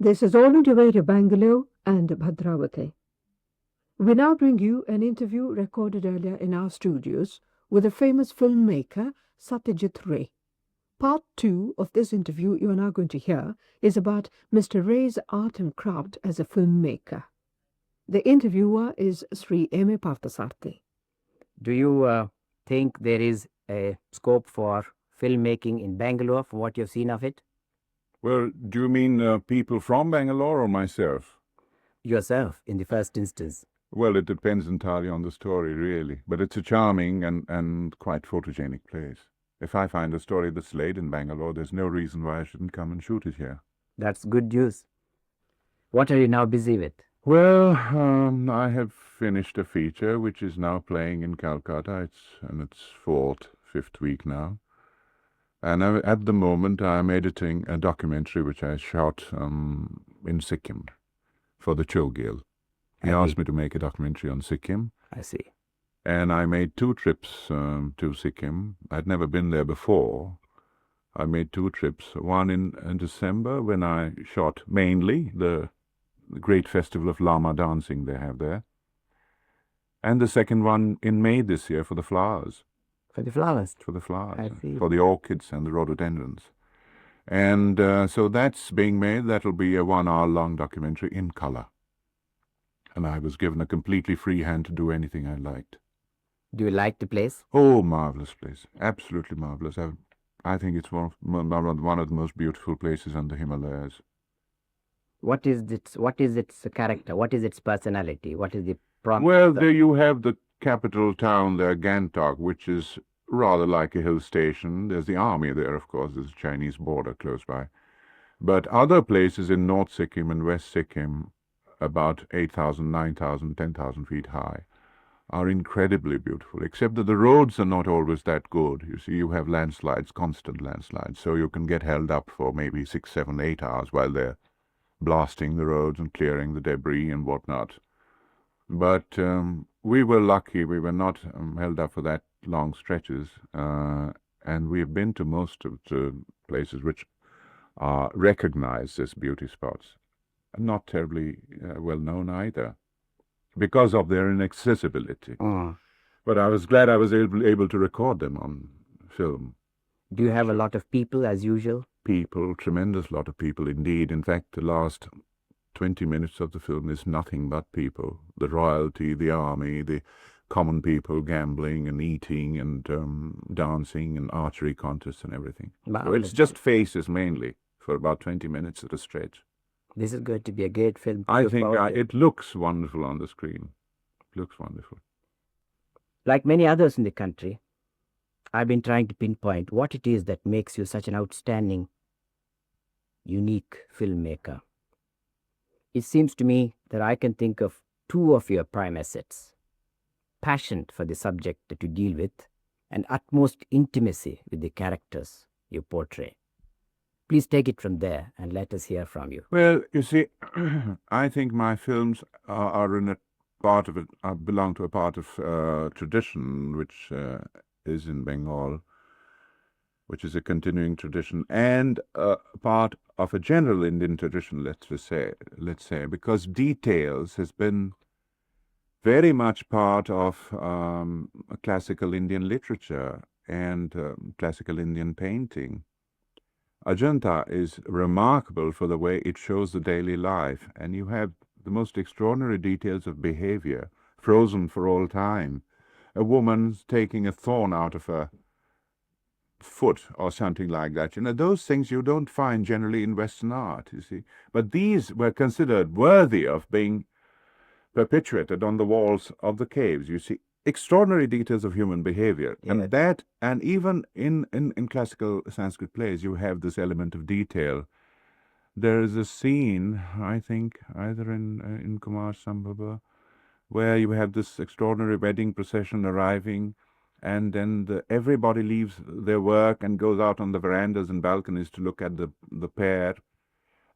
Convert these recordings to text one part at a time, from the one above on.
This is all the way to Bangalore and Bhadravati. We now bring you an interview recorded earlier in our studios with the famous filmmaker Satyajit Ray. Part 2 of this interview you are now going to hear is about Mr. Ray's art and craft as a filmmaker. The interviewer is Sri M. A. Parthasarthi. Do you think there is a scope for filmmaking in Bangalore from what you've seen of it? Well, do you mean people from Bangalore or myself? Yourself, in the first instance. Well, it depends entirely on the story, really. But it's a charming and quite photogenic place. If I find a story that's laid in Bangalore, there's no reason why I shouldn't come and shoot it here. That's good news. What are you now busy with? Well, I have finished a feature which is now playing in Calcutta. It's in its fifth week now. And at the moment, I'm editing a documentary which I shot in Sikkim for the Chogil. He asked me to make a documentary on Sikkim. I see. And I made 2 trips to Sikkim. I'd never been there before. I made 2 trips, one in December when I shot mainly the great festival of Lama dancing they have there, and the second one in May this year for the flowers. For the flowers? For the flowers. I see. For the orchids and the rhododendrons. And so that's being made. That'll be a 1-hour-long documentary in color. And I was given a completely free hand to do anything I liked. Do you like the place? Oh, marvelous place. Absolutely marvelous. I think it's one of the most beautiful places in the Himalayas. What is its character? What is its personality? What is the problem? Well, there you have the capital town there, Gangtok, which is rather like a hill station. There's the army there, of course. There's a Chinese border close by. But other places in North Sikkim and West Sikkim, about 8,000, 9,000, 10,000 feet high, are incredibly beautiful, except that the roads are not always that good. You see, you have landslides, constant landslides, so you can get held up for maybe 6, 7, 8 hours while they're blasting the roads and clearing the debris and whatnot. But we were lucky. We were not held up for that long stretches, and we've been to most of the places which are recognized as beauty spots. Not terribly well known either, because of their inaccessibility. But I was glad I was able to record them on film. Do you have a lot of people, as usual? People, tremendous lot of people indeed. In fact, the last 20 minutes of the film is nothing but people. The royalty, the army, the common people gambling and eating and dancing and archery contests and everything. Wow. So it's just faces mainly for about 20 minutes at a stretch. This is going to be a great film. I think it looks wonderful on the screen. It looks wonderful. Like many others in the country, I've been trying to pinpoint what it is that makes you such an outstanding, unique filmmaker. It seems to me that I can think of 2 of your prime assets: passion for the subject that you deal with, and utmost intimacy with the characters you portray. Please take it from there and let us hear from you. Well, you see, I think my films are in a part of it, belong to a part of tradition which is in Bengal, which is a continuing tradition, and part of a general Indian tradition, let's say, because details has been very much part of classical Indian literature and classical Indian painting. Ajanta is remarkable for the way it shows the daily life, and you have the most extraordinary details of behavior, frozen for all time. A woman taking a thorn out of her foot or something like that. You know, those things you don't find generally in Western art, you see. But these were considered worthy of being perpetuated on the walls of the caves, you see. Extraordinary details of human behavior. Yeah. And even in classical Sanskrit plays, you have this element of detail. There is a scene, I think, either in Kumar Sambhava, where you have this extraordinary wedding procession arriving, and then everybody leaves their work and goes out on the verandas and balconies to look at the pair.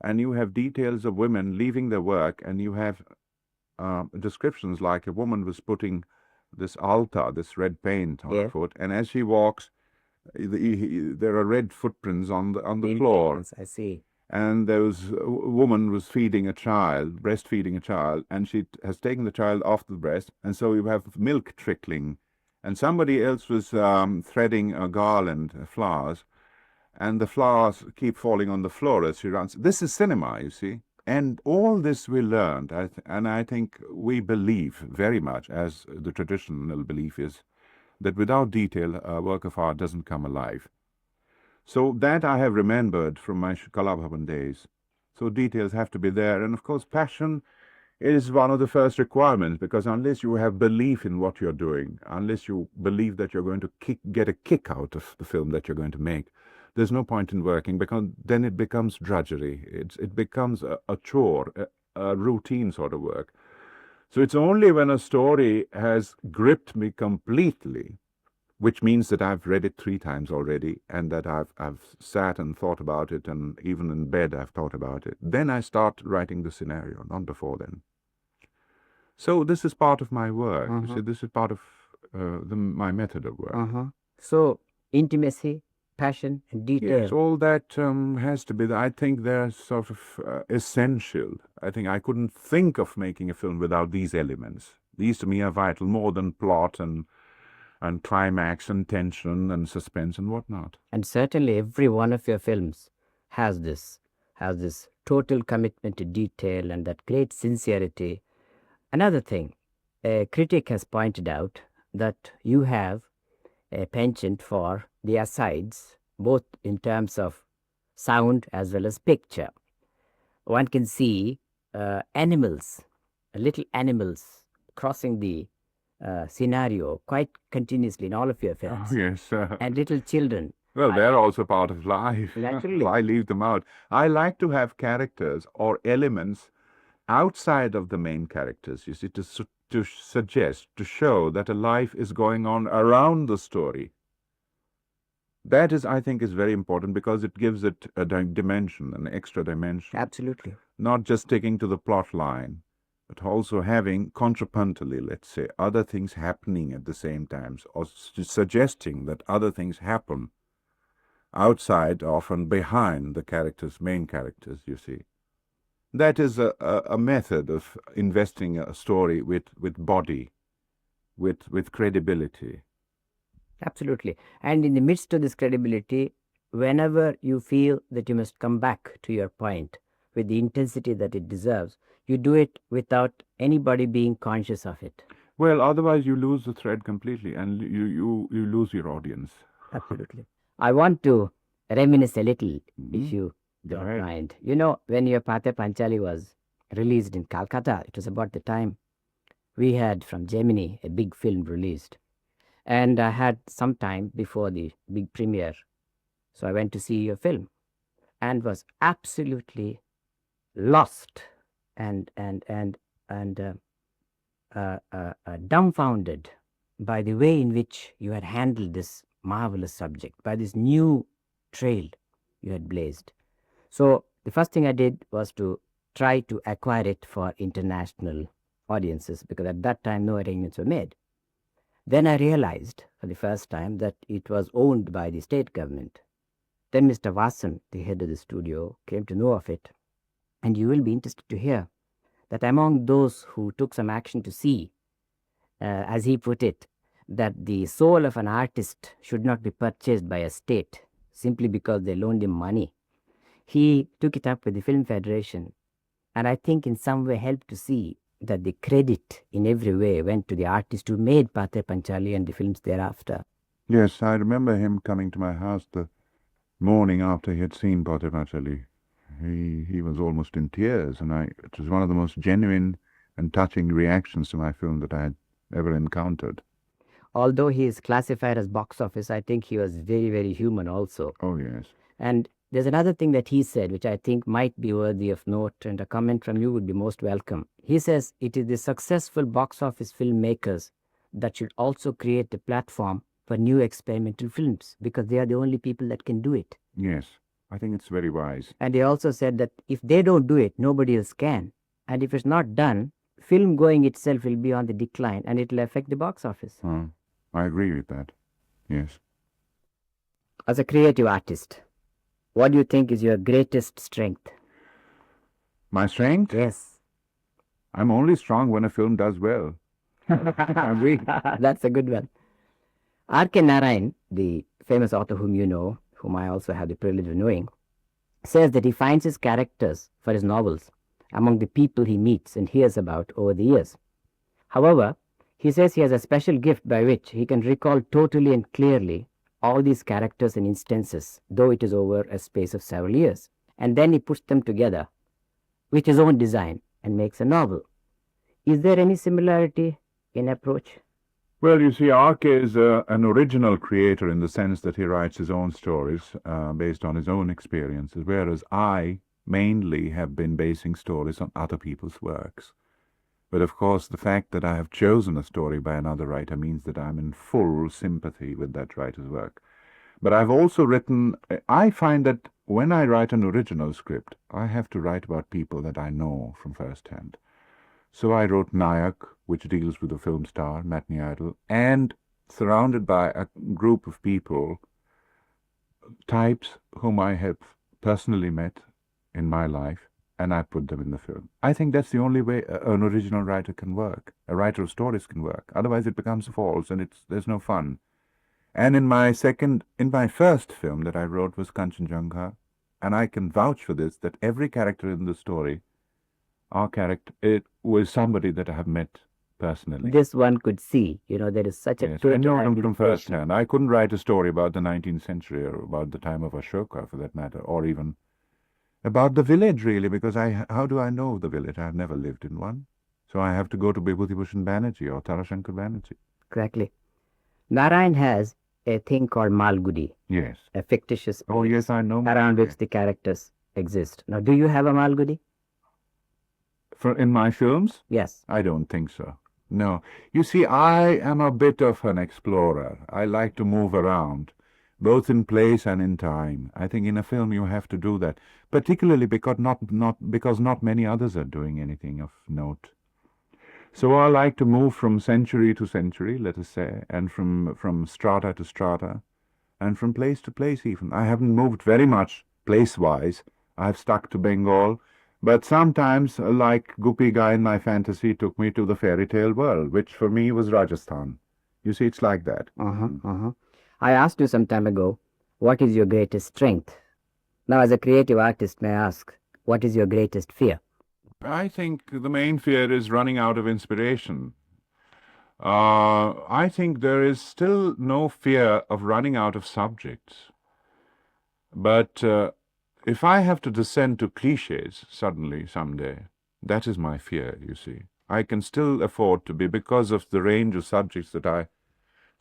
And you have details of women leaving their work, and you have descriptions like a woman was putting this altar, this red paint on her foot, and as she walks, there are red footprints on the floor. I see. and there was a woman was feeding a child, breastfeeding a child, and she has taken the child off the breast, and so you have milk trickling, and somebody else was threading a garland of flowers, and the flowers keep falling on the floor as she runs. This is cinema, you see. And all this we learned, and I think we believe very much, as the traditional belief is, that without detail, a work of art doesn't come alive. So that I have remembered from my Kalabhavan days. So details have to be there. And of course, passion is one of the first requirements, because unless you have belief in what you're doing, unless you believe that you're going to get a kick out of the film that you're going to make, there's no point in working, because then it becomes drudgery. It becomes a chore, a routine sort of work. So it's only when a story has gripped me completely, which means that I've read it 3 times already, and that I've sat and thought about it, and even in bed I've thought about it, then I start writing the scenario, not before then. So this is part of my work. You see, this is part of my method of work. So intimacy, passion, and detail. Yes, all that has to be. I think they're sort of essential. I think I couldn't think of making a film without these elements. These to me are vital, more than plot and climax and tension and suspense and whatnot. And certainly every one of your films has this total commitment to detail and that great sincerity. Another thing, a critic has pointed out that you have a penchant for the asides, both in terms of sound as well as picture. One can see animals, little animals crossing the scenario quite continuously in all of your films. Oh, yes. And little children. Well, they're also part of life. Naturally. Why leave them out? I like to have characters or elements outside of the main characters, you see, to suggest, to show that a life is going on around the story. That is, I think, is very important, because it gives it a dimension, an extra dimension. Absolutely. Not just sticking to the plot line, but also having contrapuntally, let's say, other things happening at the same time, or suggesting that other things happen outside, often behind the main characters, you see. That is a method of investing a story with body, with credibility. Absolutely. And in the midst of this credibility, whenever you feel that you must come back to your point with the intensity that it deserves, you do it without anybody being conscious of it. Well, otherwise you lose the thread completely, and you lose your audience. Absolutely. I want to reminisce a little, if you don't mind. You know, when your Pathe Panchali was released in Calcutta, it was about the time we had from Germany a big film released. And I had some time before the big premiere. So I went to see your film and was absolutely lost and dumbfounded by the way in which you had handled this marvelous subject, by this new trail you had blazed. So the first thing I did was to try to acquire it for international audiences, because at that time no arrangements were made. Then I realized for the first time that it was owned by the state government. Then Mr. Vasan, the head of the studio, came to know of it. And you will be interested to hear that among those who took some action to see, as he put it, that the soul of an artist should not be purchased by a state simply because they loaned him money, he took it up with the Film Federation, and I think in some way helped to see that the credit in every way went to the artist who made Pathe Panchali and the films thereafter. Yes, I remember him coming to my house the morning after he had seen Pathe Panchali. He was almost in tears, and it was one of the most genuine and touching reactions to my film that I had ever encountered. Although he is classified as box office, I think he was very, very human also. Oh, yes. And there's another thing that he said, which I think might be worthy of note, and a comment from you would be most welcome. He says it is the successful box office filmmakers that should also create a platform for new experimental films, because they are the only people that can do it. Yes, I think it's very wise. And he also said that if they don't do it, nobody else can. And if it's not done, film going itself will be on the decline, and it will affect the box office. I agree with that. Yes. As a creative artist, What do you think is your greatest strength? My strength? Yes. I'm only strong when a film does well. I'm weak. That's a good one. R.K. Narayan, the famous author whom you know, whom I also have the privilege of knowing, says that he finds his characters for his novels among the people he meets and hears about over the years. However, he says he has a special gift by which he can recall totally and clearly all these characters and instances, though it is over a space of several years, and then he puts them together with his own design and makes a novel. Is there any similarity in approach? Well, you see, R.K. is an original creator in the sense that he writes his own stories based on his own experiences, whereas I mainly have been basing stories on other people's works. But of course, the fact that I have chosen a story by another writer means that I'm in full sympathy with that writer's work. But I've also written, I find that when I write an original script, I have to write about people that I know from first hand. So I wrote Nayak, which deals with a film star, matinee idol, and surrounded by a group of people, types whom I have personally met in my life, and I put them in the film. I think that's the only way an original writer can work. A writer of stories can work. Otherwise it becomes false and there's no fun. And in my first film that I wrote was Kanchenjunga, and I can vouch for this, that every character in the story, it was somebody that I have met personally. This one could see, there is such a Yes, total I know them from first identification. hand. I couldn't write a story about the 19th century or about the time of Ashoka, for that matter, or even about the village, really, because how do I know the village? I've never lived in one. So I have to go to Bibhuti Banerjee or Tarashankar Banerjee. Exactly. Narayan has a thing called Malgudi, Yes. a fictitious Oh, yes, I know. around which the characters exist. Now, do you have a Malgudi? In my films? Yes. I don't think so. No. You see, I am a bit of an explorer. I like to move around, both in place and in time. I think in a film you have to do that, particularly because not many others are doing anything of note. So I like to move from century to century, let us say, and from strata to strata, and from place to place even. I haven't moved very much place-wise. I've stuck to Bengal, but sometimes, like Guppy Guy in my fantasy, took me to the fairy tale world, which for me was Rajasthan. You see, it's like that. I asked you some time ago, what is your greatest strength? Now, as a creative artist, may I ask, what is your greatest fear? I think the main fear is running out of inspiration. I think there is still no fear of running out of subjects. But if I have to descend to cliches suddenly, someday, that is my fear, you see. I can still afford to be, because of the range of subjects that I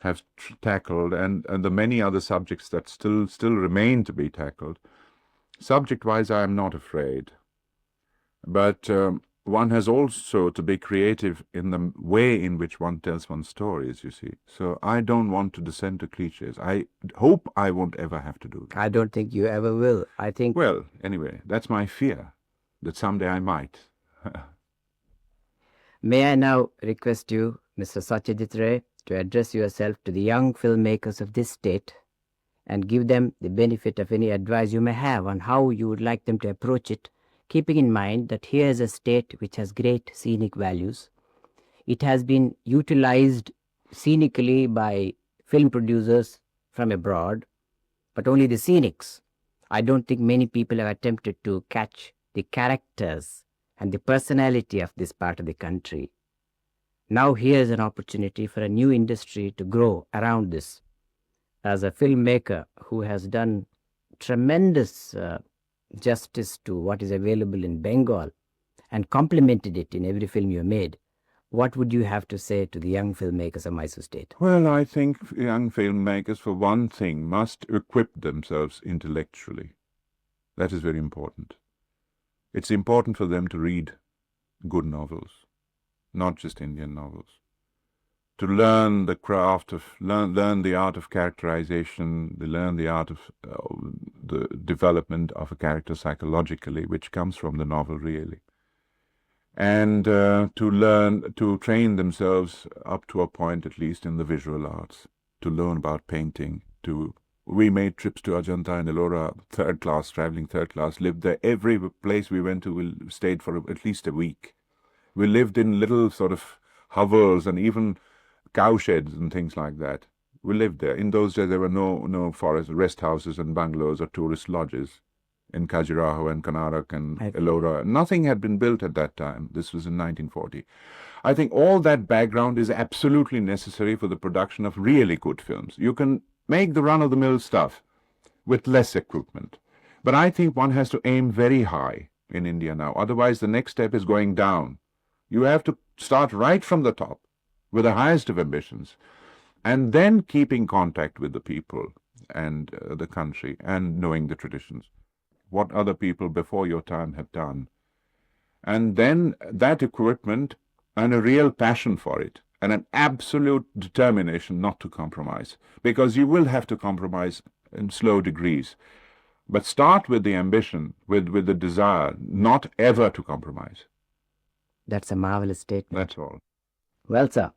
have tackled and the many other subjects that still remain to be tackled. Subject-wise, I am not afraid. But one has also to be creative in the way in which one tells one's stories, you see. So I don't want to descend to cliches. I hope I won't ever have to do that. I don't think you ever will. I think... Well, anyway, that's my fear, that someday I might. May I now request you, Mr. Satyajit Ray, to address yourself to the young filmmakers of this state and give them the benefit of any advice you may have on how you would like them to approach it, keeping in mind that here is a state which has great scenic values. It has been utilized scenically by film producers from abroad, but only the scenics. I don't think many people have attempted to catch the characters and the personality of this part of the country. Now here's an opportunity for a new industry to grow around this. As a filmmaker who has done tremendous justice to what is available in Bengal and complemented it in every film you made, what would you have to say to the young filmmakers of Mysore State? Well, I think young filmmakers, for one thing, must equip themselves intellectually. That is very important. It's important for them to read good novels, not just Indian novels. To learn the craft of, learn the art of characterization, learn the art of the development of a character psychologically, which comes from the novel really. And to train themselves up to a point, at least in the visual arts, to learn about painting, to We made trips to Ajanta and Ellora, third class, traveling third class, lived there. Every place we went to, we stayed for at least a week. We lived in little sort of hovels and even cow sheds and things like that. We lived there. In those days, there were no forest rest houses and bungalows or tourist lodges in Khajuraho and Kanarak and Ellora. Nothing had been built at that time. This was in 1940. I think all that background is absolutely necessary for the production of really good films. You can make the run-of-the-mill stuff with less equipment. But I think one has to aim very high in India now. Otherwise, the next step is going down. You have to start right from the top with the highest of ambitions and then keeping contact with the people and the country and knowing the traditions, what other people before your time have done. And then that equipment and a real passion for it and an absolute determination not to compromise, because you will have to compromise in slow degrees. But start with the ambition, with the desire not ever to compromise. That's a marvelous statement. That's all. Well, sir,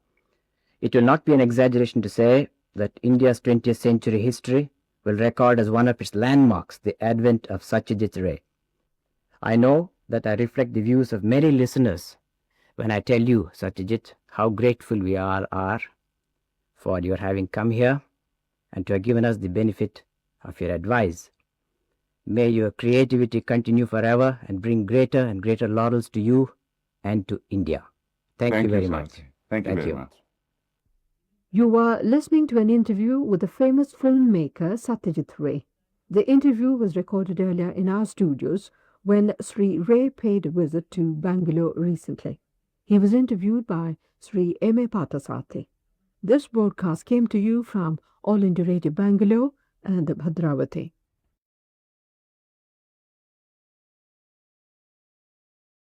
it will not be an exaggeration to say that India's 20th century history will record as one of its landmarks the advent of Satyajit Ray. I know that I reflect the views of many listeners when I tell you, Satyajit, how grateful we are for your having come here and to have given us the benefit of your advice. May your creativity continue forever and bring greater and greater laurels to you and to India. Thank you very much. Thank you very much. You were listening to an interview with the famous filmmaker Satyajit Ray. The interview was recorded earlier in our studios when Sri Ray paid a visit to Bangalore recently. He was interviewed by Sri M.A. Pathasathy. This broadcast came to you from All India Radio Bangalore and Bhadravati.